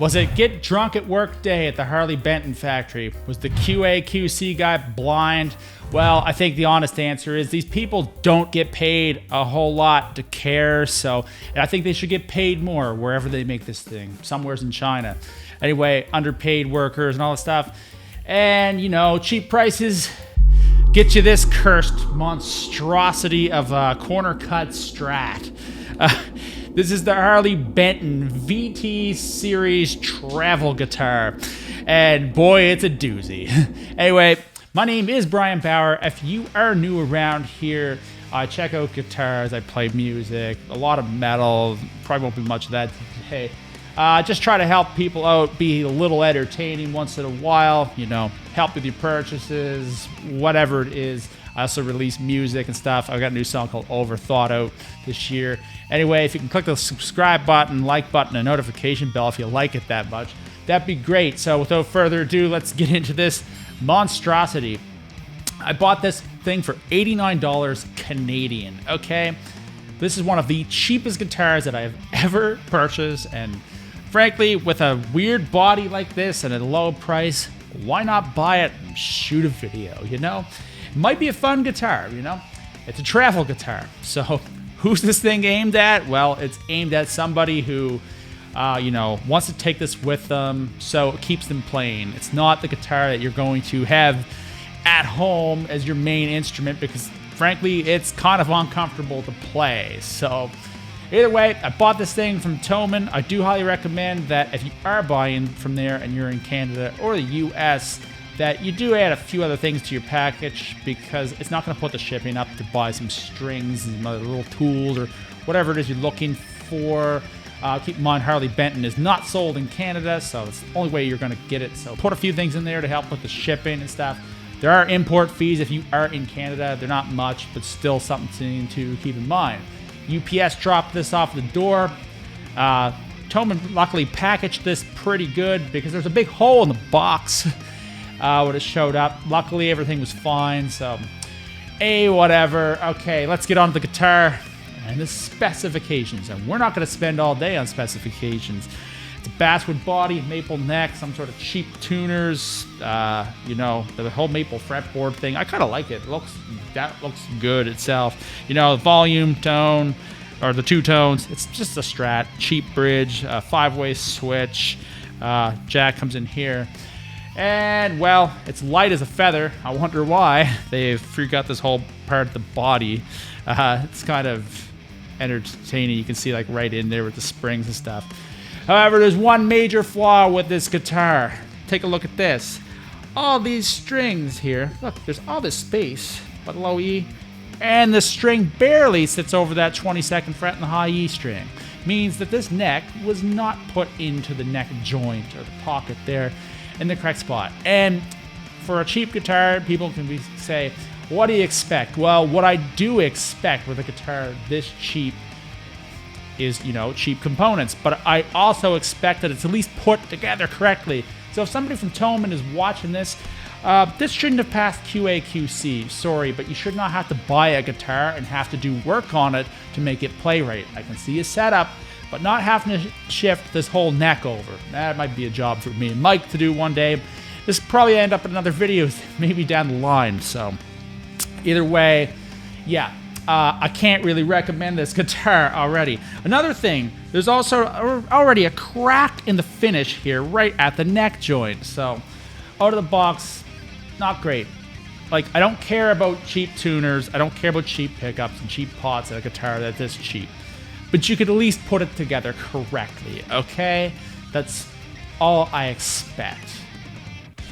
Was it get drunk at work day at the Harley Benton factory? Was the QA/QC guy blind? Well, I think the honest answer is these people don't get paid a whole lot to care, and I think they should get paid more wherever they make this thing. Somewhere's in China. Anyway, underpaid workers and all this stuff. And, cheap prices get you this cursed monstrosity of a corner cut Strat. This is the Harley Benton VT Series travel guitar, and boy, it's a doozy. Anyway, my name is Brian Bauer. If you are new around here, I check out guitars, I play music, a lot of metal, probably won't be much of that today. Just try to help people out, be a little entertaining once in a while, help with your purchases, whatever it is. I also release music and stuff. I've got a new song called Overthought out this year. Anyway, if you can click the subscribe button, like button, and notification bell if you like it that much, that'd be great. So without further ado, let's get into this monstrosity. I bought this thing for $89 Canadian, okay? This is one of the cheapest guitars that I have ever purchased, and frankly, with a weird body like this and at a low price, why not buy it and shoot a video, It might be a fun guitar, It's a travel guitar. So who's this thing aimed at? Well, it's aimed at somebody who, wants to take this with them, so it keeps them playing. It's not the guitar that you're going to have at home as your main instrument because, frankly, it's kind of uncomfortable to play. So either way, I bought this thing from Thomann. I do highly recommend that if you are buying from there and you're in Canada or the US, that you do add a few other things to your package because it's not going to put the shipping up to buy some strings and other little tools or whatever it is you're looking for. Keep in mind, Harley Benton is not sold in Canada, so it's the only way you're going to get it. So put a few things in there to help with the shipping and stuff. There are import fees if you are in Canada. They're not much, but still something to keep in mind. UPS dropped this off the door. Thomann luckily packaged this pretty good because there's a big hole in the box when it showed up. Luckily, everything was fine, so whatever. Okay, let's get on to the guitar and the specifications. And we're not going to spend all day on specifications. It's a basswood body, maple neck, some sort of cheap tuners, the whole maple fretboard thing. I kind of like it. That looks good itself. The volume, tone, or the two tones. It's just a Strat, cheap bridge, 5-way switch. Jack comes in here. And, well, it's light as a feather. I wonder why. They've forgot this whole part of the body. It's kind of entertaining. You can see, right in there with the springs and stuff. However, there's one major flaw with this guitar. Take a look at this. All these strings here. Look, there's all this space, but low E. And the string barely sits over that 22nd fret in the high E string. Means that this neck was not put into the neck joint or the pocket there in the correct spot. And for a cheap guitar, people can say, what do you expect? Well, what I do expect with a guitar this cheap is, cheap components. But I also expect that it's at least put together correctly. So if somebody from Thomann is watching this, this shouldn't have passed QA/QC. Sorry, but you should not have to buy a guitar and have to do work on it to make it play right. I can see a setup, but not having to shift this whole neck over. That might be a job for me and Mike to do one day. This will probably end up in another video, maybe down the line. So either way, yeah. I can't really recommend this guitar already. Another thing, there's also already a crack in the finish here right at the neck joint. So out of the box, not great. I don't care about cheap tuners. I don't care about cheap pickups and cheap pots at a guitar that's this cheap. But you could at least put it together correctly, okay? That's all I expect.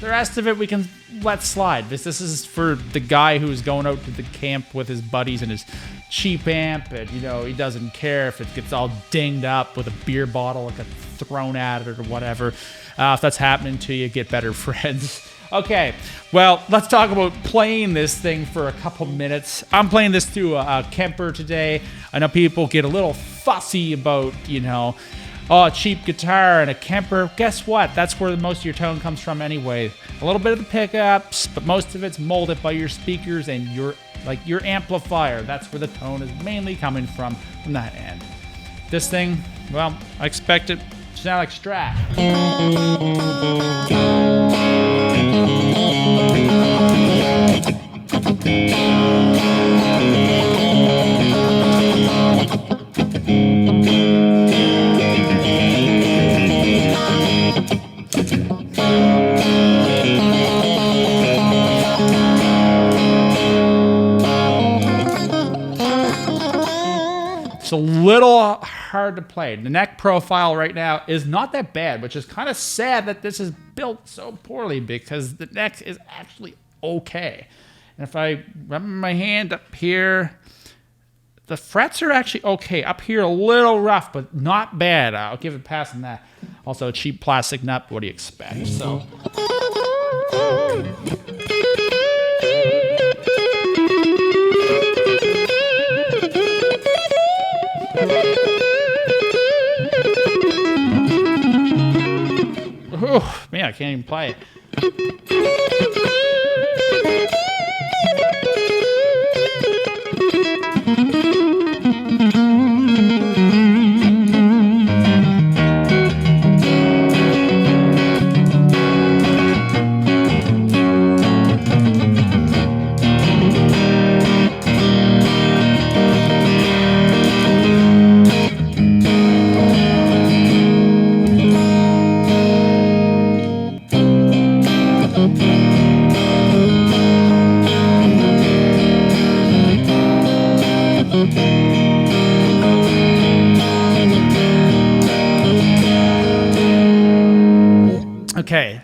The rest of it we can let slide. This is for the guy who's going out to the camp with his buddies and his cheap amp, and he doesn't care if it gets all dinged up with a beer bottle that got thrown at it or whatever. If that's happening to you, get better friends. Okay, well, let's talk about playing this thing for a couple minutes. I'm playing this through a Kemper today. I know people get a little fussy about, a cheap guitar and a Kemper. Guess what? That's where most of your tone comes from anyway. A little bit of the pickups, but most of it's molded by your speakers and your amplifier. That's where the tone is mainly coming from that end. This thing, well, I expect it sound like Strat. A little hard to play. The neck profile right now is not that bad, which is kind of sad that this is built so poorly because the neck is actually okay. And if I rub my hand up here, the frets are actually okay. Up here, a little rough, but not bad. I'll give it a pass on that. Also, a cheap plastic nut. What do you expect? So. Oh, man, I can't even play it. Okay,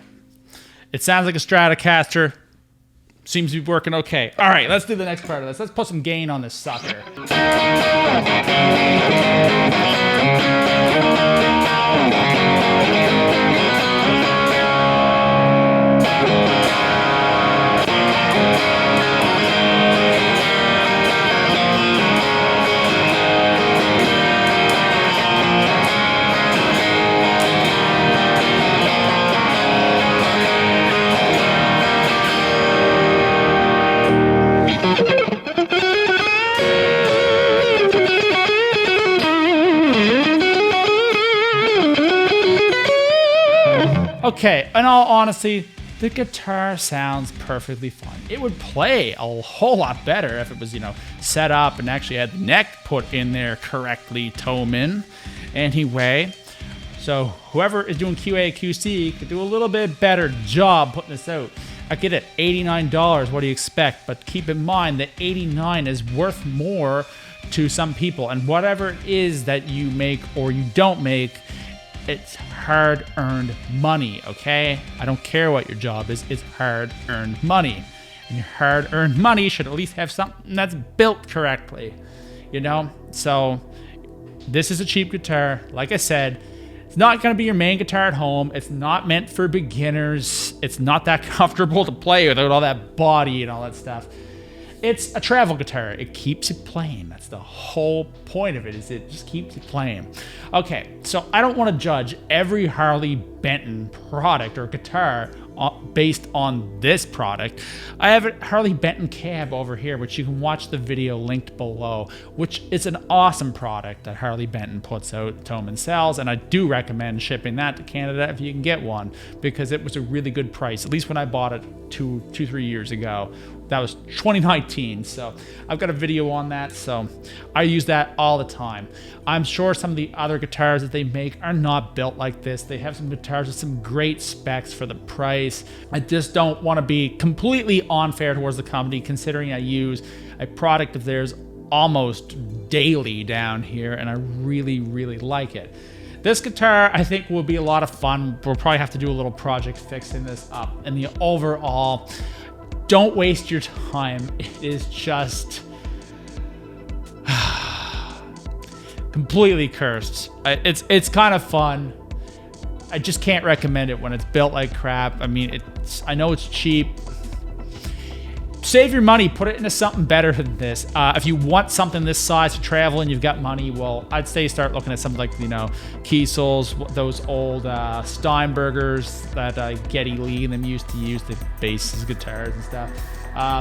it sounds like a Stratocaster. Seems to be working okay. All right, let's do the next part of this. Let's put some gain on this sucker. Okay, in all honesty, the guitar sounds perfectly fine. It would play a whole lot better if it was, set up and actually had the neck put in there correctly, Thomann. Anyway, so whoever is doing QA, QC could do a little bit better job putting this out. I get it, $89, what do you expect? But keep in mind that $89 is worth more to some people. And whatever it is that you make or you don't make, it's hard-earned money, okay? I don't care what your job is, it's hard-earned money. And your hard-earned money should at least have something that's built correctly, So, this is a cheap guitar. Like I said, it's not gonna be your main guitar at home. It's not meant for beginners. It's not that comfortable to play without all that body and all that stuff. It's a travel guitar. It keeps you playing. That's the whole point of it, is it just keeps you playing. Okay, so I don't want to judge every Harley Benton product or guitar based on this product. I have a Harley Benton cab over here, which you can watch the video linked below, which is an awesome product that Harley Benton puts out, Thomann sells, and I do recommend shipping that to Canada if you can get one, because it was a really good price, at least when I bought it 3 years ago. That was 2019, so I've got a video on that, so I use that all the time. I'm sure some of the other guitars that they make are not built like this. They have some guitars with some great specs for the price. I just don't want to be completely unfair towards the company, considering I use a product of theirs almost daily down here, and I really, really like it. This guitar, I think, will be a lot of fun. We'll probably have to do a little project fixing this up. And the overall, don't waste your time. It is just completely cursed. It's kind of fun. I just can't recommend it when it's built like crap. I mean, I know it's cheap. Save your money, put it into something better than this. If you want something this size to travel and you've got money, well, I'd say start looking at something like, Kiesels, those old Steinbergers that Geddy Lee and them used to use, the basses, guitars and stuff.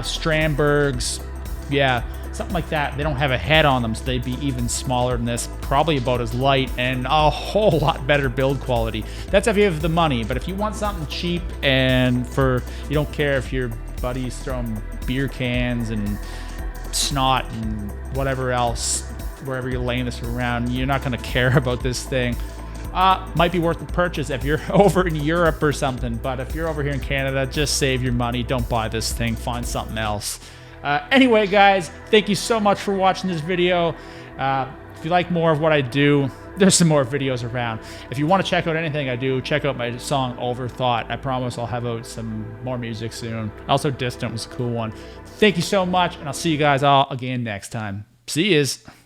Strandbergs, Yeah, something like that. They don't have a head on them, so they'd be even smaller than this, probably about as light, and a whole lot better build quality. That's if you have the money, but if you want something cheap and you don't care if your buddy's throwing beer cans and snot and whatever else, wherever you're laying this around, you're not gonna care about this thing. Might be worth the purchase if you're over in Europe or something, but if you're over here in Canada, just save your money. Don't buy this thing, find something else. Anyway, guys, thank you so much for watching this video. If you like more of what I do, there's some more videos around. If you want to check out anything I do, check out my song Overthought. I promise I'll have out some more music soon. Also, Distant was a cool one. Thank you so much, and I'll see you guys all again next time. See yous.